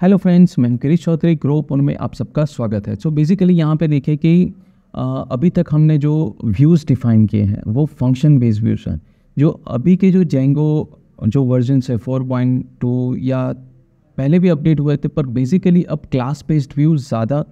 Hello friends, मैं Girish Chaudhary group में आप सबका स्वागत है। सो बेसिकली यहाँ पे देखिए कि अभी तक हमने जो व्यूज़ डिफ़ाइन किए हैं वो फंक्शन बेस्ड व्यूज़ हैं। जो अभी के जो जेंगो जो वर्जन्स है 4.2 या पहले भी अपडेट हुए थे, पर बेसिकली अब क्लास बेस्ड व्यूज़ ज़्यादा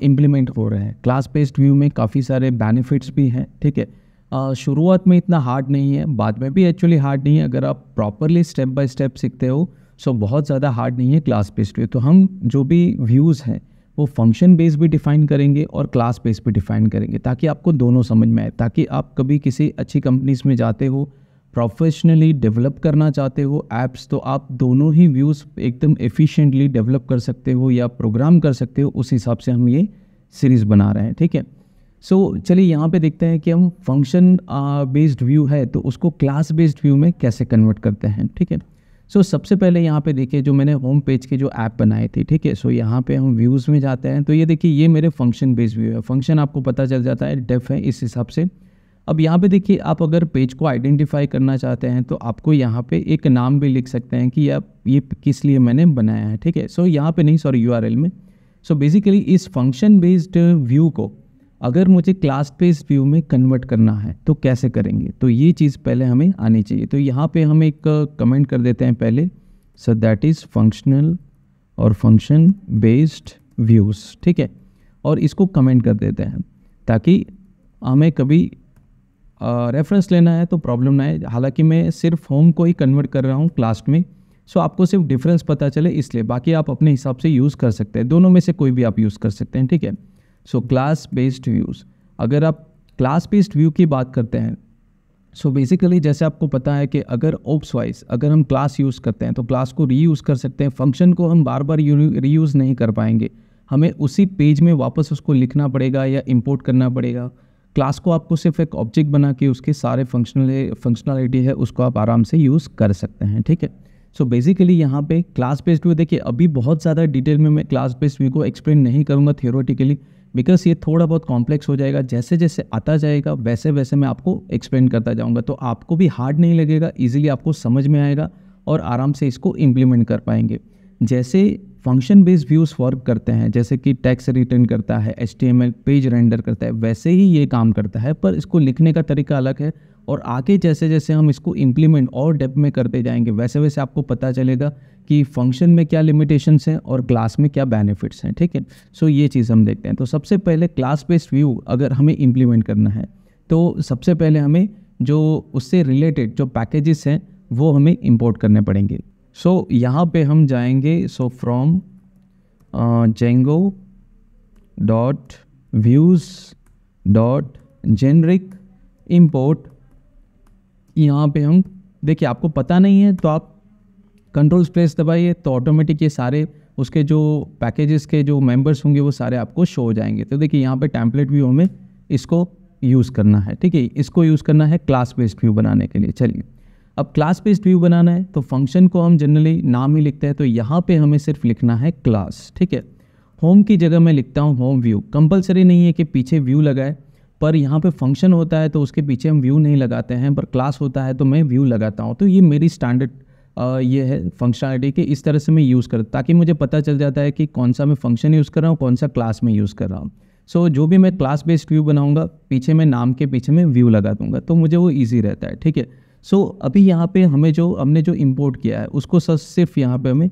इम्प्लीमेंट हो रहे हैं। क्लास बेस्ड व्यू में काफ़ी सारे बेनिफिट्स भी हैं, ठीक है। शुरुआत में इतना हार्ड नहीं है, बाद में भी एक्चुअली हार्ड नहीं है अगर आप प्रॉपरली स्टेप बाय स्टेप सीखते हो। सो बहुत ज़्यादा हार्ड नहीं है क्लास बेस्ड व्यू। तो हम जो भी व्यूज़ हैं वो फंक्शन बेस्ड भी डिफ़ाइन करेंगे और क्लास बेस्ड भी डिफ़ाइन करेंगे, ताकि आपको दोनों समझ में आए। ताकि आप कभी किसी अच्छी कंपनीज़ में जाते हो, प्रोफेशनली डेवलप करना चाहते हो ऐप्स, तो आप दोनों ही व्यूज़ एकदम एफिशिएंटली डेवलप कर सकते हो या प्रोग्राम कर सकते हो। उस हिसाब से हम ये सीरीज़ बना रहे हैं, ठीक है। सो चलिए यहाँ पे देखते हैं कि हम फंक्शन बेस्ड व्यू है तो उसको क्लास बेस्ड व्यू में कैसे कन्वर्ट करते हैं, ठीक है। सो सबसे पहले यहाँ पे देखिए, जो मैंने होम पेज के जो ऐप बनाए थे, ठीक है। सो यहाँ पे हम व्यूज़ में जाते हैं तो ये देखिए, ये मेरे फंक्शन बेस्ड व्यू है। फंक्शन आपको पता चल जाता है, डेफ है, इस हिसाब से। अब यहाँ पे देखिए, आप अगर पेज को आइडेंटिफाई करना चाहते हैं तो आपको यहाँ पे एक नाम भी लिख सकते हैं कि आप ये किस लिए मैंने बनाया है, ठीक है। सो यहाँ पे नहीं, सॉरी, URL में। सो बेसिकली इस फंक्शन बेस्ड व्यू को अगर मुझे क्लास बेस्ड व्यू में कन्वर्ट करना है तो कैसे करेंगे, तो ये चीज़ पहले हमें आनी चाहिए। तो यहाँ पे हम एक कमेंट कर देते हैं पहले, सो दैट इज़ फंक्शनल और फंक्शन बेस्ड व्यूज़, ठीक है। और इसको कमेंट कर देते हैं ताकि हमें कभी रेफरेंस लेना है तो प्रॉब्लम ना है। हालांकि मैं सिर्फ होम को ही कन्वर्ट कर रहा हूँ क्लास में, सो आपको सिर्फ डिफरेंस पता चले इसलिए। बाकी आप अपने हिसाब से यूज़ कर सकते हैं, दोनों में से कोई भी आप यूज़ कर सकते हैं, ठीक है। सो क्लास बेस्ड व्यूज़, अगर आप क्लास बेस्ड व्यू की बात करते हैं, सो बेसिकली जैसे आपको पता है कि अगर ओप्स वाइज अगर हम क्लास यूज़ करते हैं तो क्लास को रीयूज़ कर सकते हैं। फंक्शन को हम बार बार रीयूज़ नहीं कर पाएंगे, हमें उसी पेज में वापस उसको लिखना पड़ेगा या इंपोर्ट करना पड़ेगा। क्लास को आपको सिर्फ एक ऑब्जेक्ट बना के उसके सारे फंक्शनलिटी है उसको आप आराम से यूज़ कर सकते हैं, ठीक है। सो बेसिकली यहाँ पे क्लास बेस्ड व्यू देखिए, अभी बहुत ज़्यादा डिटेल में मैं क्लास बेस्ड व्यू को एक्सप्लेन नहीं करूँगा थियोरेटिकली, बिकॉज ये थोड़ा बहुत कॉम्प्लेक्स हो जाएगा। जैसे जैसे आता जाएगा वैसे वैसे मैं आपको एक्सप्लेन करता जाऊँगा, तो आपको भी हार्ड नहीं लगेगा, ईजिली आपको समझ में आएगा और आराम से इसको इम्प्लीमेंट कर पाएंगे। जैसे फंक्शन बेस्ड व्यूज़ वर्क करते हैं, जैसे कि टेक्स्ट रिटर्न करता है, HTML पेज रेंडर करता है, वैसे ही ये काम करता है, पर इसको लिखने का तरीका अलग है। और आगे जैसे जैसे हम इसको इम्प्लीमेंट और डेप्थ में करते जाएंगे वैसे वैसे आपको पता चलेगा कि फंक्शन में क्या लिमिटेशंस हैं और क्लास में क्या बेनिफिट्स हैं, ठीक है। सो ये चीज़ हम देखते हैं। तो सबसे पहले क्लास बेस्ड व्यू अगर हमें इम्प्लीमेंट करना है तो सबसे पहले हमें जो उससे रिलेटेड जो पैकेजेस हैं वो हमें इंपोर्ट करने पड़ेंगे। सो यहाँ पे हम जाएंगे, so from Django dot views dot generic import. यहाँ पे हम देखिए, आपको पता नहीं है तो आप कंट्रोल स्पेस दबाइए तो ऑटोमेटिक ये सारे उसके जो पैकेजेस के जो मेंबर्स होंगे वो सारे आपको शो हो जाएंगे। तो देखिए यहाँ पे टेम्पलेट व्यू हमें इसको यूज़ करना है, ठीक है। इसको यूज़ करना है क्लास बेस्ड व्यू बनाने के लिए। चलिए, अब क्लास बेस्ड व्यू बनाना है तो फंक्शन को हम जनरली नाम ही लिखते हैं, तो यहाँ पे हमें सिर्फ लिखना है क्लास, ठीक है। होम की जगह मैं लिखता हूँ होम व्यू। कंपलसरी नहीं है कि पीछे व्यू लगाए, पर यहाँ पे फंक्शन होता है तो उसके पीछे हम व्यू नहीं लगाते हैं, पर क्लास होता है तो मैं व्यू लगाता हूँ। तो ये मेरी स्टैंडर्ड ये है फंक्शनलिटी के, इस तरह से मैं यूज़ करता ताकि मुझे पता चल जाता है कि कौन सा मैं फंक्शन यूज़ कर रहा हूँ, कौन सा क्लास में यूज़ कर रहा हूँ। सो जो भी मैं क्लास बेस्ड व्यू बनाऊँगा पीछे मैं नाम के पीछे मैं व्यू लगा दूँगा, तो मुझे वो ईजी रहता है, ठीक है। सो अभी यहाँ पे हमने जो इंपोर्ट किया है उसको सिर्फ यहाँ पे हमें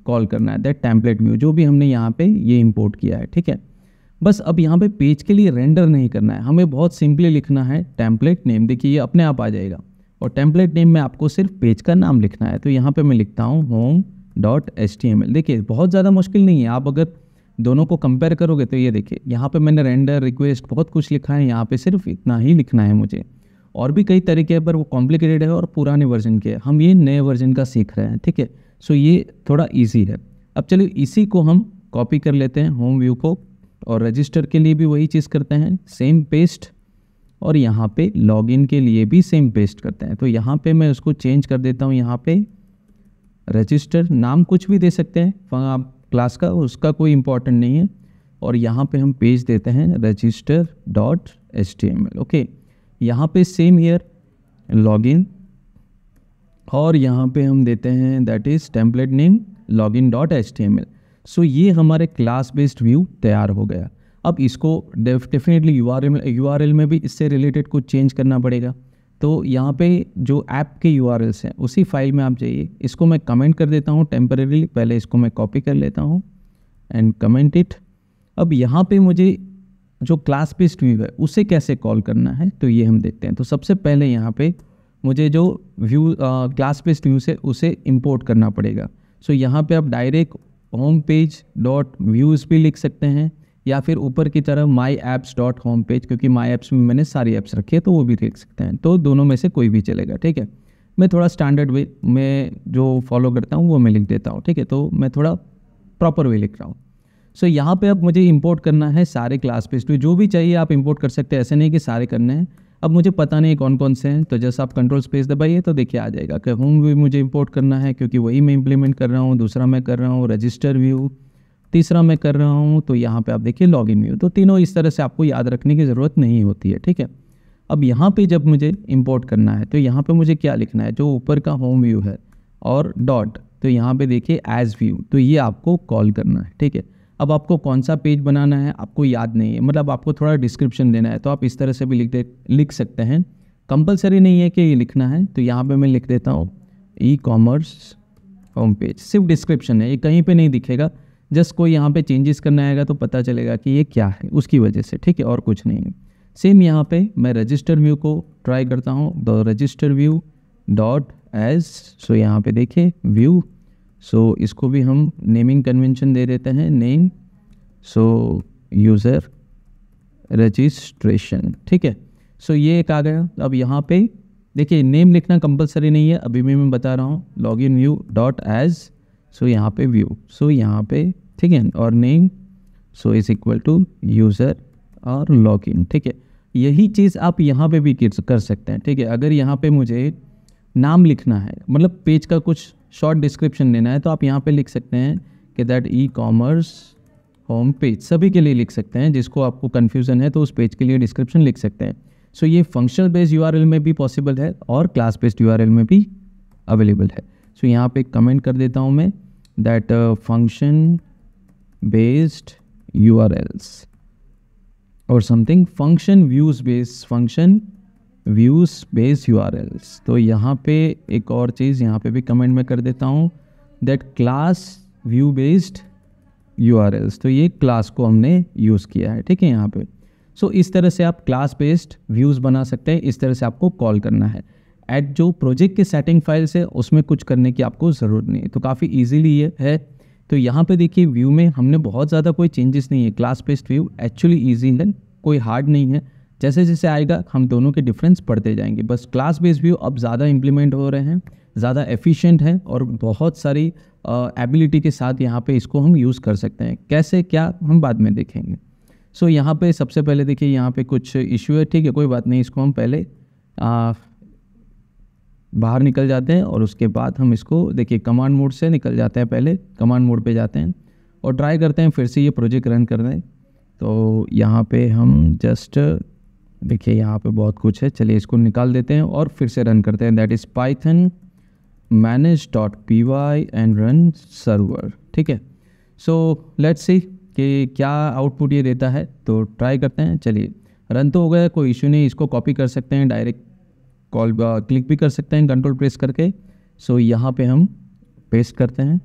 कॉल करना है, दैट टेम्पलेट व्यू, जो भी हमने यहाँ पे ये इंपोर्ट किया है, ठीक है। बस अब यहाँ पे पेज के लिए रेंडर नहीं करना है, हमें बहुत सिंपली लिखना है टेम्पलेट नेम। देखिए ये अपने आप आ जाएगा, और टेम्पलेट नेम में आपको सिर्फ पेज का नाम लिखना है। तो यहाँ पे मैं लिखता हूँ home.html। देखिए बहुत ज़्यादा मुश्किल नहीं है, आप अगर दोनों को कंपेयर करोगे तो ये देखिए यहाँ पे मैंने रेंडर रिक्वेस्ट बहुत कुछ लिखा है, यहाँ पे सिर्फ इतना ही लिखना है मुझे। और भी कई तरीके हैं पर वो कॉम्प्लिकेटेड है और पुराने वर्जन के, हम ये नए वर्जन का सीख रहे हैं, ठीक है। सो ये थोड़ा ईजी है। अब चलिए इसी को हम कॉपी कर लेते हैं होम व्यू को, और रजिस्टर के लिए भी वही चीज़ करते हैं, सेम पेस्ट, और यहाँ पे लॉगिन के लिए भी सेम पेस्ट करते हैं। तो यहाँ पे मैं उसको चेंज कर देता हूँ, यहाँ पे रजिस्टर, नाम कुछ भी दे सकते हैं आप क्लास का, उसका कोई इम्पोर्टेंट नहीं है। और यहाँ पे हम पेज देते हैं register.html, ओके। यहाँ पे सेम हियर लॉगिन, और यहाँ पे हम देते हैं that is template name login.html। सो ये हमारे क्लास बेस्ड व्यू तैयार हो गया। अब इसको डेफिनेटली यूआरएल में भी इससे रिलेटेड कुछ चेंज करना पड़ेगा। तो यहाँ पे जो ऐप के यूआरएल्स हैं उसी फाइल में आप जाइए। इसको मैं कमेंट कर देता हूँ टेम्परेरी, पहले इसको मैं कॉपी कर लेता हूँ एंड कमेंट इट। अब यहाँ पे मुझे जो क्लास बेस्ड व्यू है उसे कैसे कॉल करना है तो ये हम देखते हैं। तो सबसे पहले यहाँ पे मुझे जो व्यू क्लास बेस्ड व्यू से उसे इंपोर्ट करना पड़ेगा। सो यहाँ पे आप direct home page dot views भी लिख सकते हैं या फिर ऊपर की तरफ माई एप्स डॉट होम पेज, क्योंकि माई एप्स में मैंने सारी ऐप्स रखी है तो वो भी लिख सकते हैं। तो दोनों में से कोई भी चलेगा, ठीक है। मैं थोड़ा स्टैंडर्ड वे में जो फॉलो करता हूँ वो मैं लिख देता हूँ, ठीक है। तो मैं थोड़ा प्रॉपर वे लिख रहा हूँ। सो यहाँ पे अब मुझे इंपोर्ट करना है सारे क्लास बेस्ड व्यू, जो भी चाहिए आप इंपोर्ट कर सकते हैं, ऐसे नहीं कि सारे करने हैं। अब मुझे पता नहीं कौन कौन से हैं, तो जैसे आप कंट्रोल स्पेस दबाइए तो देखिए आ जाएगा कि होम व्यू मुझे इंपोर्ट करना है क्योंकि वही मैं इंप्लीमेंट कर रहा हूँ। दूसरा मैं कर रहा हूँ रजिस्टर व्यू, तीसरा मैं कर रहा हूँ तो यहाँ पे आप देखिए लॉगिन व्यू। तो तीनों इस तरह से आपको याद रखने की ज़रूरत नहीं होती है, ठीक है। अब यहाँ पे जब मुझे इंपोर्ट करना है तो यहाँ पे मुझे क्या लिखना है, जो ऊपर का होम व्यू है और डॉट, तो यहाँ पे देखिए एज व्यू, तो ये आपको कॉल करना है, ठीक है। अब आपको कौन सा पेज बनाना है आपको याद नहीं है, मतलब आपको थोड़ा डिस्क्रिप्शन देना है तो आप इस तरह से भी लिख सकते हैं। कंपलसरी नहीं है कि ये लिखना है। तो यहाँ पे मैं लिख देता हूँ ई कॉमर्स होम पेज, सिर्फ डिस्क्रिप्शन है, ये कहीं पे नहीं दिखेगा। जस्ट कोई यहाँ पे चेंजेस करना आएगा तो पता चलेगा कि ये क्या है, उसकी वजह से, ठीक है, और कुछ नहीं है। सेम यहाँ पे मैं रजिस्टर व्यू को ट्राई करता हूँ, the register view dot as. So यहाँ पे देखिए व्यू, सो इसको भी हम नेमिंग कन्वेंशन दे देते हैं, नेम, सो यूज़र रजिस्ट्रेशन, ठीक है। सो ये एक आ गया। अब यहाँ पे देखिए नेम लिखना कंपलसरी नहीं है, अभी भी मैं बता रहा हूँ, login view dot as, so यहाँ पे व्यू, सो यहाँ पे, ठीक है, और name so is equal to user और लॉगिन, ठीक है। यही चीज़ आप यहाँ पे भी कर सकते हैं, ठीक है। अगर यहाँ पे मुझे नाम लिखना है, मतलब पेज का कुछ शॉर्ट डिस्क्रिप्शन देना है, तो आप यहाँ पे लिख सकते हैं कि that e commerce home page, सभी के लिए लिख सकते हैं। जिसको आपको कन्फ्यूज़न है तो उस पेज के लिए डिस्क्रिप्शन लिख सकते हैं। सो ये फंक्शनल बेस्ड यूआरएल में भी पॉसिबल है और क्लास बेस्ड यूआरएल में भी अवेलेबल है। सो यहाँ पे कमेंट कर देता हूँ मैं दैट फंक्शन बेस्ड यूआरएल्स और something function views based URLs. तो यहाँ पे एक और चीज़ यहाँ पे भी कमेंट में कर देता हूँ that class view based URLs. तो ये क्लास को हमने यूज़ किया है, ठीक है, यहाँ पे। सो इस तरह से आप क्लास बेस्ड व्यूज़ बना सकते हैं, इस तरह से आपको कॉल करना है। एट जो प्रोजेक्ट के सेटिंग फाइल्स है उसमें कुछ करने की आपको ज़रूरत नहीं है, तो काफ़ी ईजीली ये है। तो यहाँ पे देखिए व्यू में हमने बहुत ज़्यादा कोई चेंजेस नहीं है। Class based view actually easy है, कोई हार्ड नहीं है। जैसे जैसे आएगा हम दोनों के डिफरेंस पढ़ते जाएंगे। बस क्लास बेस्ड व्यू अब ज़्यादा इंप्लीमेंट हो रहे हैं, ज़्यादा एफिशिएंट है और बहुत सारी एबिलिटी के साथ यहाँ पे इसको हम यूज़ कर सकते हैं। कैसे क्या हम बाद में देखेंगे। सो यहाँ पे सबसे पहले देखिए यहाँ पे कुछ इशू है, ठीक है, कोई बात नहीं, इसको हम पहले बाहर निकल जाते हैं और उसके बाद हम इसको देखिए कमांड मोड से निकल जाते हैं। पहले कमांड मोड पे जाते हैं और ट्राई करते हैं फिर से ये प्रोजेक्ट रन कर दें। तो यहाँ पे हम जस्ट देखिए यहाँ पे बहुत कुछ है, चलिए इसको निकाल देते हैं और फिर से रन करते हैं। That is Python manage.py and run server, ठीक है। सो लेट्स सी कि क्या आउटपुट ये देता है, तो ट्राई करते हैं। चलिए रन तो हो गया, कोई इशू नहीं। इसको कॉपी कर सकते हैं, डायरेक्ट कॉल क्लिक भी कर सकते हैं कंट्रोल प्रेस करके। सो यहाँ पे हम पेस्ट करते हैं।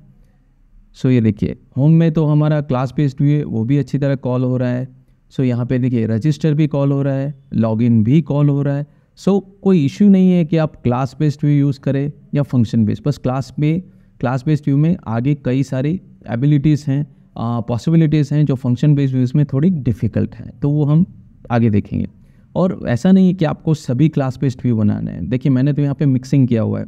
सो ये देखिए होम में तो हमारा क्लास बेस्ड व्यू है वो भी अच्छी तरह कॉल हो रहा है। सो यहाँ पे देखिए रजिस्टर भी कॉल हो रहा है, लॉगिन भी कॉल हो रहा है। सो कोई इश्यू नहीं है कि आप क्लास बेस्ड व्यू यूज़ करें या फंक्शन बेस्ड। बस क्लास बेस्ड व्यू में आगे कई सारी एबिलिटीज़ हैं, पॉसिबिलिटीज़ हैं जो फंक्शन बेस्ड व्यूज़ में थोड़ी डिफ़िकल्ट हैं, तो वो हम आगे देखेंगे। और ऐसा नहीं है कि आपको सभी क्लास बेस्ड व्यू बनाने हैं। देखिए मैंने तो यहाँ पे मिक्सिंग किया हुआ है।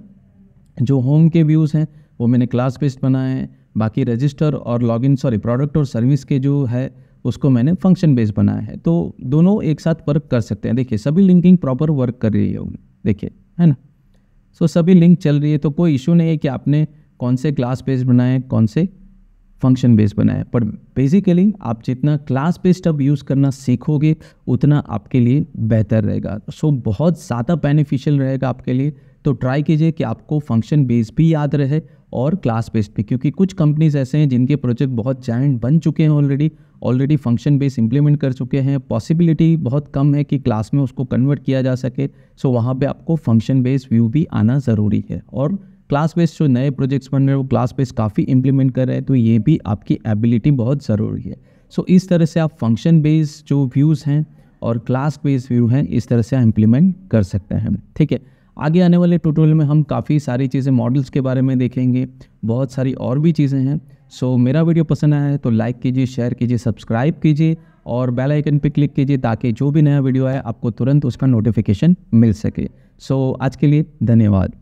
जो होम के व्यूज़ हैं वो मैंने क्लास बेस्ड बनाए हैं, बाकी रजिस्टर और लॉगिन प्रोडक्ट और सर्विस के जो है उसको मैंने फंक्शन बेस्ड बनाया है। तो दोनों एक साथ वर्क कर सकते हैं। देखिए सभी लिंकिंग प्रॉपर वर्क कर रही है, देखिए, है ना। सो सभी लिंक चल रही है, तो कोई इशू नहीं है कि आपने कौन से क्लास बेस्ड बनाए कौन से फंक्शन बेस्ड बनाए। पर बेसिकली आप जितना क्लास बेस्ड अब यूज़ करना सीखोगे उतना आपके लिए बेहतर रहेगा। सो बहुत ज़्यादा बेनिफिशियल रहेगा आपके लिए। तो ट्राई कीजिए कि आपको फंक्शन बेस्ड भी याद रहे और क्लास बेस्ड पे, क्योंकि कुछ कंपनीज ऐसे हैं जिनके प्रोजेक्ट बहुत जायंट बन चुके हैं, ऑलरेडी फंक्शन बेस इंप्लीमेंट कर चुके हैं, पॉसिबिलिटी बहुत कम है कि क्लास में उसको कन्वर्ट किया जा सके। सो वहाँ पे आपको फंक्शन बेस्ड व्यू भी आना ज़रूरी है। और क्लास बेस्ड जो नए प्रोजेक्ट्स बन रहे हैं वो क्लास बेस्ड काफ़ी इंप्लीमेंट कर रहे हैं, तो ये भी आपकी एबिलिटी बहुत ज़रूरी है। सो इस तरह से आप फंक्शन बेस्ड जो व्यूज़ हैं और क्लास बेस्ड व्यू हैं इस तरह से इम्प्लीमेंट कर सकते हैं। ठीक है, आगे आने वाले ट्यूटोरियल में हम काफ़ी सारी चीज़ें मॉडल्स के बारे में देखेंगे, बहुत सारी और भी चीज़ें हैं। सो मेरा वीडियो पसंद आया है तो लाइक कीजिए, शेयर कीजिए, सब्सक्राइब कीजिए और बेल आइकन पे क्लिक कीजिए ताकि जो भी नया वीडियो आए आपको तुरंत उसका नोटिफिकेशन मिल सके। सो आज के लिए धन्यवाद।